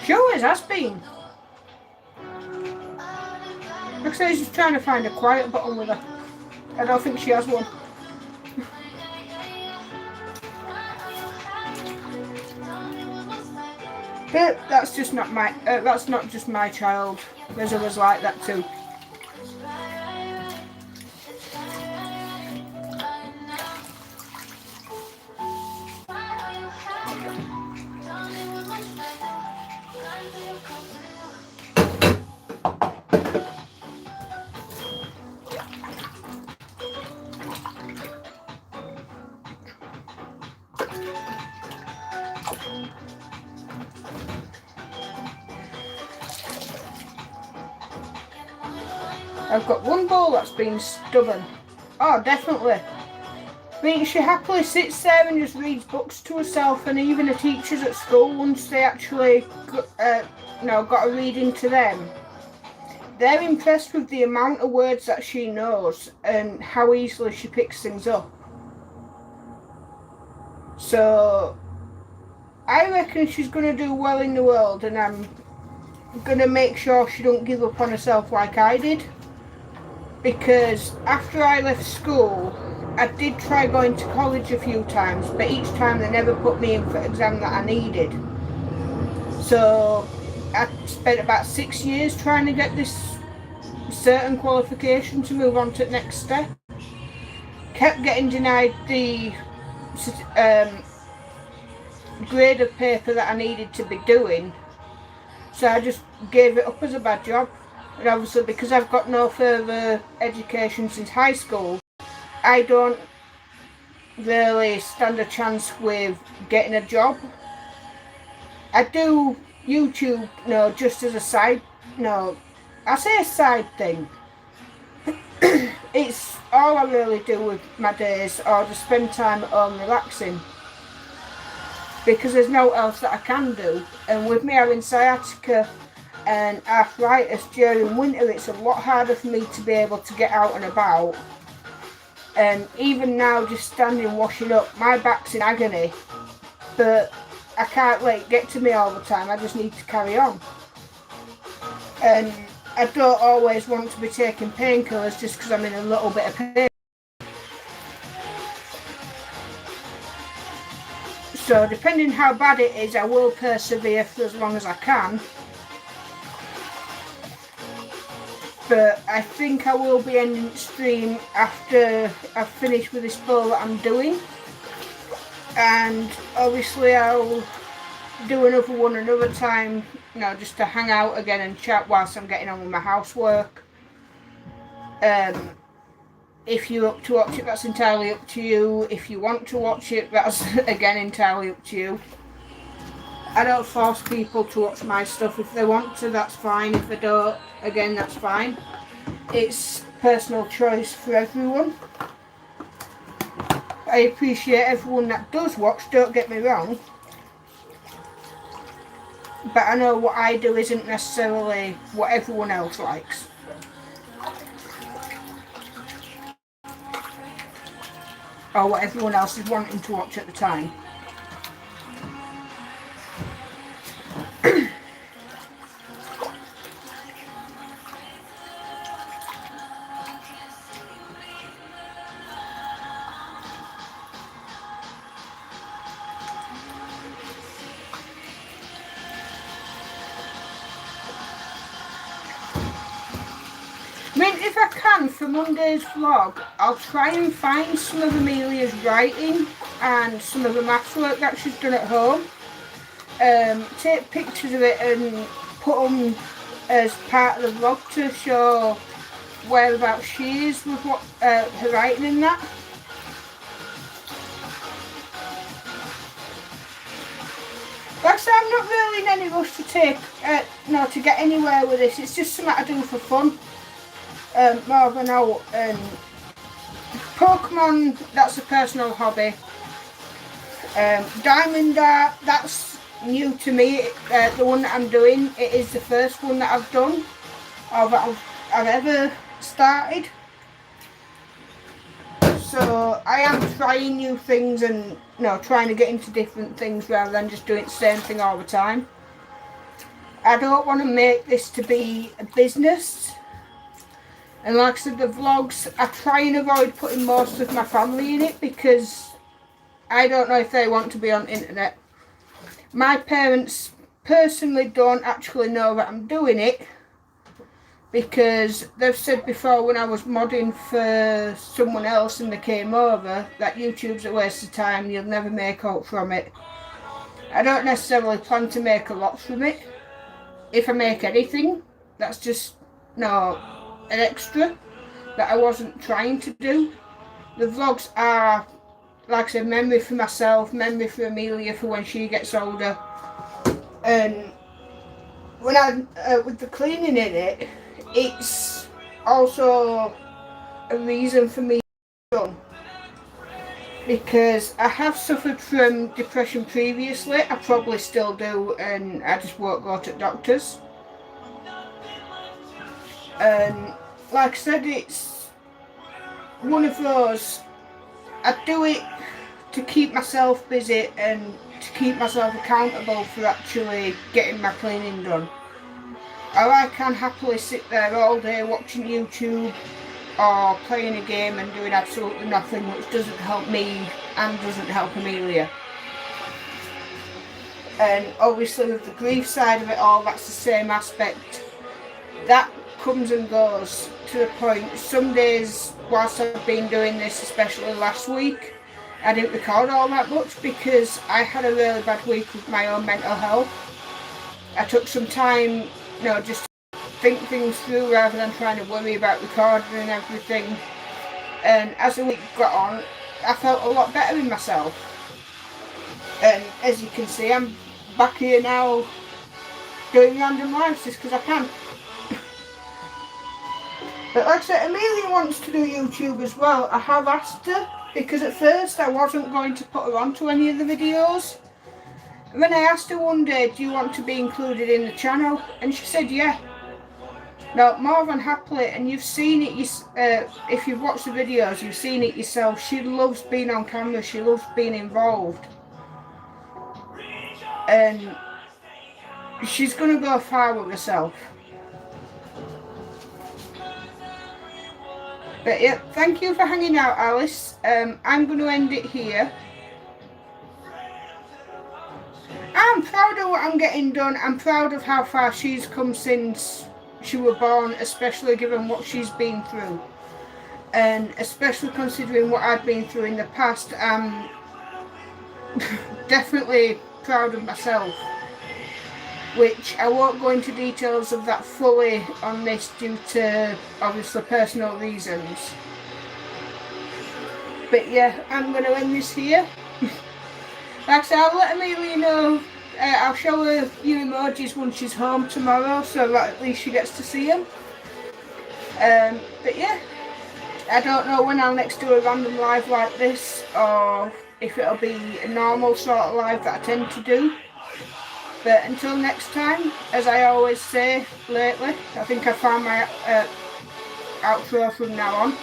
She always has been. Like I say, she's trying to find a quiet button with her. I don't think she has one. But that's just not my. That's not just my child. There's others like that too. I've got one bowl that's been stubborn. Oh, definitely. I mean, she happily sits there and just reads books to herself, and even the teachers at school, once they actually got a reading to them, they're impressed with the amount of words that she knows and how easily she picks things up. So, I reckon she's going to do well in the world, and I'm going to make sure she don't give up on herself like I did. Because after I left school, I did try going to college a few times, but each time they never put me in for an exam that I needed. So I spent about 6 years trying to get this certain qualification to move on to the next step. Kept getting denied the grade of paper that I needed to be doing. So I just gave it up as a bad job. And obviously, because I've got no further education since high school, I don't really stand a chance with getting a job. I do YouTube, just as a side, I say a side thing. It's all I really do with my days, or just spend time at home relaxing. Because there's no else that I can do. And with me having sciatica and arthritis during winter, it's a lot harder for me to be able to get out and about. And even now, just standing washing up, my back's in agony, but I can't let it get to me all the time. I just need to carry on. And I don't always want to be taking painkillers just because I'm in a little bit of pain. So depending how bad it is, I will persevere for as long as I can. But I think I will be ending the stream after I've finished with this bowl that I'm doing. And obviously I'll do another one another time, just to hang out again and chat whilst I'm getting on with my housework. If you're up to watch it, that's entirely up to you. If you want to watch it, that's again entirely up to you. I don't force people to watch my stuff. If they want to, that's fine. If they don't, again, that's fine. It's personal choice for everyone. I appreciate everyone that does watch, don't get me wrong. But I know what I do isn't necessarily what everyone else likes. or what everyone else is wanting to watch at the time. I mean, if I can, for Monday's vlog, I'll try and find some of Amelia's writing and some of the maths work that she's done at home. Take pictures of it and put them as part of the vlog to show whereabouts she is with what her writing and that. Like I said, I'm not really in any rush to to get anywhere with this. It's just something I do for fun. More of an out. Pokemon, that's a personal hobby. Diamond Art, that's new to me. The one that I'm doing, it is the first one that I've done or that I've ever started. So I am trying new things and trying to get into different things rather than just doing the same thing all the time. I don't want to make this to be a business. And like I said, the vlogs, I try and avoid putting most of my family in it because I don't know if they want to be on internet. My parents personally don't actually know that I'm doing it because they've said before when I was modding for someone else and they came over that YouTube's a waste of time, you'll never make out from it. I don't necessarily plan to make a lot from it. If I make anything, that's just an extra that I wasn't trying to do. The vlogs are, like I said, memory for myself, memory for Amelia for when she gets older. And when with the cleaning in it, it's also a reason for me to run. Because I have suffered from depression previously, I probably still do, and I just won't go to doctors. And like I said, it's one of those, I do it to keep myself busy and to keep myself accountable for actually getting my cleaning done. Or I can happily sit there all day watching YouTube or playing a game and doing absolutely nothing, which doesn't help me and doesn't help Amelia. And obviously with the grief side of it all, that's the same aspect. That comes and goes to the point. Some days whilst I've been doing this, especially last week, I didn't record all that much because I had a really bad week with my own mental health. I took some time, just to think things through rather than trying to worry about recording and everything. And as the week got on, I felt a lot better in myself. And as you can see, I'm back here now doing random lives just because I can. But like I said, Amelia wants to do YouTube as well. I have asked her because at first I wasn't going to put her onto any of the videos. And then I asked her one day, do you want to be included in the channel? And she said yeah. Now, more than happily, and you've seen it, if you've watched the videos, you've seen it yourself. She loves being on camera, she loves being involved. And she's going to go far with herself. But yeah, thank you for hanging out, Alice. I'm going to end it here. I'm proud of what I'm getting done. I'm proud of how far she's come since she was born, especially given what she's been through. And especially considering what I've been through in the past, I'm definitely proud of myself. Which I won't go into details of that fully on this due to obviously personal reasons. But yeah, I'm going to end this here. Like I said, I'll let Amelia know. I'll show her your emojis once she's home tomorrow, so that at least she gets to see them. But yeah, I don't know when I'll next do a random live like this, or if it'll be a normal sort of live that I tend to do. But until next time, as I always say lately, I think I found my outro from now on.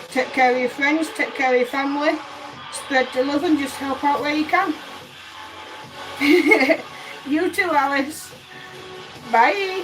Take care of your friends, take care of your family, spread the love and just help out where you can. You too, Alice. Bye.